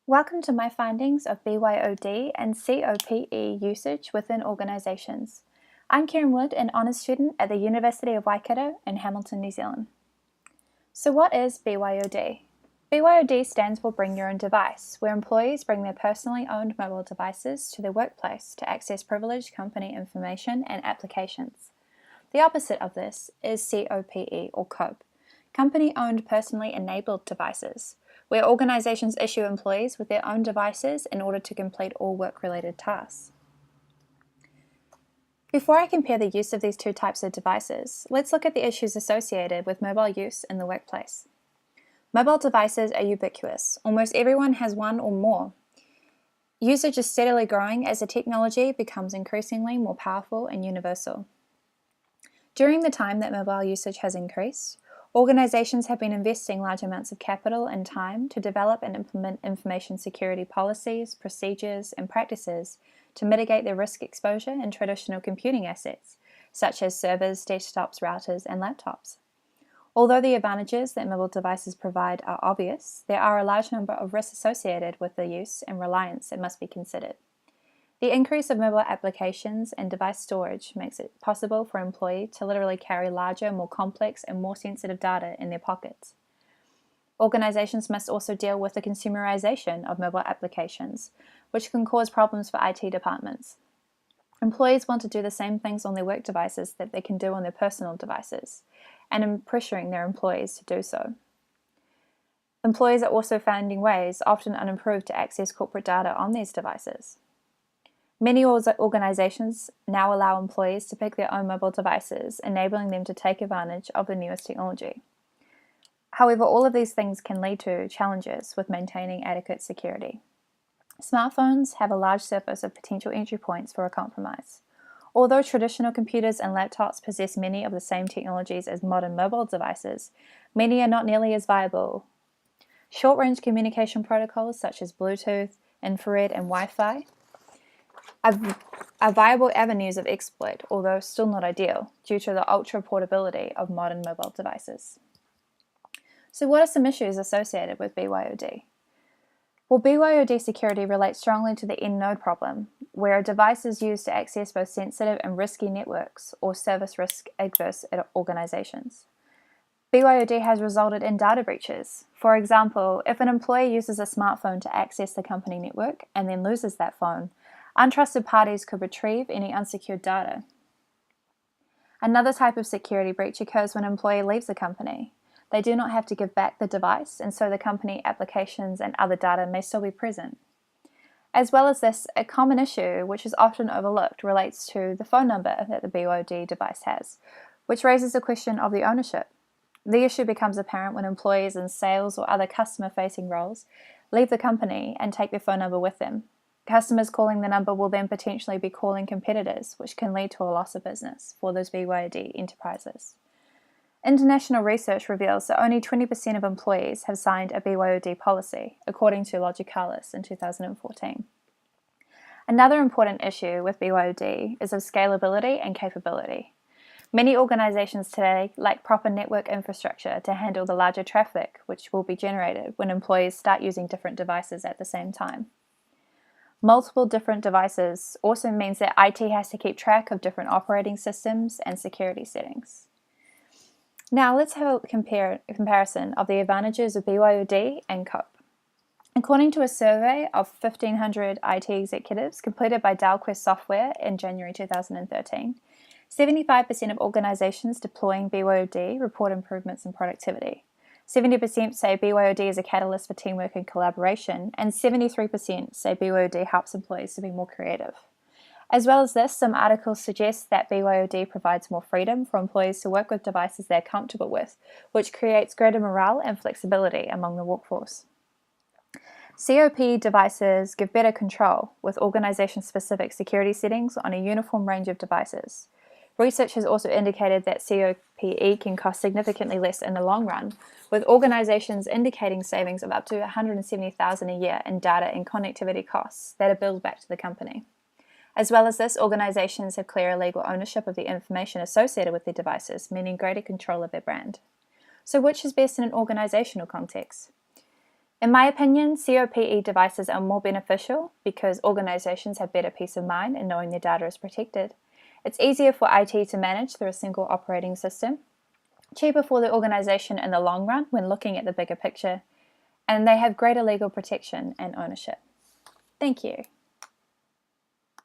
Welcome to my findings of BYOD and COPE usage within organisations. I'm Karen Wood, an honours student at the University of Waikato in Hamilton, New Zealand. So what is BYOD? BYOD stands for Bring Your Own Device, where employees bring their personally owned mobile devices to their workplace to access privileged company information and applications. The opposite of this is COPE or COPE, Company-Owned Personally Enabled Devices, where organisations issue employees with their own devices in order to complete all work-related tasks. Before I compare the use of these two types of devices, let's look at the issues associated with mobile use in the workplace. Mobile devices are ubiquitous. Almost everyone has one or more. Usage is steadily growing as the technology becomes increasingly more powerful and universal. During the time that mobile usage has increased, organisations have been investing large amounts of capital and time to develop and implement information security policies, procedures, and practices to mitigate the risk exposure in traditional computing assets, such as servers, desktops, routers, and laptops. Although the advantages that mobile devices provide are obvious, there are a large number of risks associated with their use and reliance that must be considered. The increase of mobile applications and device storage makes it possible for an employee to literally carry larger, more complex, and more sensitive data in their pockets. Organizations must also deal with the consumerization of mobile applications, which can cause problems for IT departments. Employees want to do the same things on their work devices that they can do on their personal devices, and are pressuring their employees to do so. Employees are also finding ways, often unimproved, to access corporate data on these devices. Many organizations now allow employees to pick their own mobile devices, enabling them to take advantage of the newest technology. However, all of these things can lead to challenges with maintaining adequate security. Smartphones have a large surface of potential entry points for a compromise. Although traditional computers and laptops possess many of the same technologies as modern mobile devices, many are not nearly as viable. Short-range communication protocols such as Bluetooth, infrared, and Wi-Fi are viable avenues of exploit, although still not ideal, due to the ultra-portability of modern mobile devices. So what are some issues associated with BYOD? Well, BYOD security relates strongly to the end node problem, where a device is used to access both sensitive and risky networks or service risk adverse organizations. BYOD has resulted in data breaches. For example, if an employee uses a smartphone to access the company network and then loses that phone, untrusted parties could retrieve any unsecured data. Another type of security breach occurs when an employee leaves the company. They do not have to give back the device, and so the company applications and other data may still be present. As well as this, a common issue, which is often overlooked, relates to the phone number that the BYOD device has, which raises the question of the ownership. The issue becomes apparent when employees in sales or other customer-facing roles leave the company and take their phone number with them. Customers calling the number will then potentially be calling competitors, which can lead to a loss of business for those BYOD enterprises. International research reveals that only 20% of employees have signed a BYOD policy, according to Logicalis in 2014. Another important issue with BYOD is of scalability and capability. Many organizations today lack proper network infrastructure to handle the larger traffic which will be generated when employees start using different devices at the same time. Multiple different devices also means that IT has to keep track of different operating systems and security settings. Now let's have a comparison of the advantages of BYOD and COPE. According to a survey of 1,500 IT executives completed by Dalquest Software in January 2013, 75% of organizations deploying BYOD report improvements in productivity. 70% say BYOD is a catalyst for teamwork and collaboration, and 73% say BYOD helps employees to be more creative. As well as this, some articles suggest that BYOD provides more freedom for employees to work with devices they're comfortable with, which creates greater morale and flexibility among the workforce. COPE devices give better control with organization-specific security settings on a uniform range of devices. Research has also indicated that COPE can cost significantly less in the long run, with organizations indicating savings of up to $170,000 a year in data and connectivity costs that are billed back to the company. As well as this, organizations have clearer legal ownership of the information associated with their devices, meaning greater control of their brand. So which is best in an organizational context? In my opinion, COPE devices are more beneficial because organizations have better peace of mind in knowing their data is protected. It's easier for IT to manage through a single operating system, cheaper for the organization in the long run when looking at the bigger picture, and they have greater legal protection and ownership. Thank you.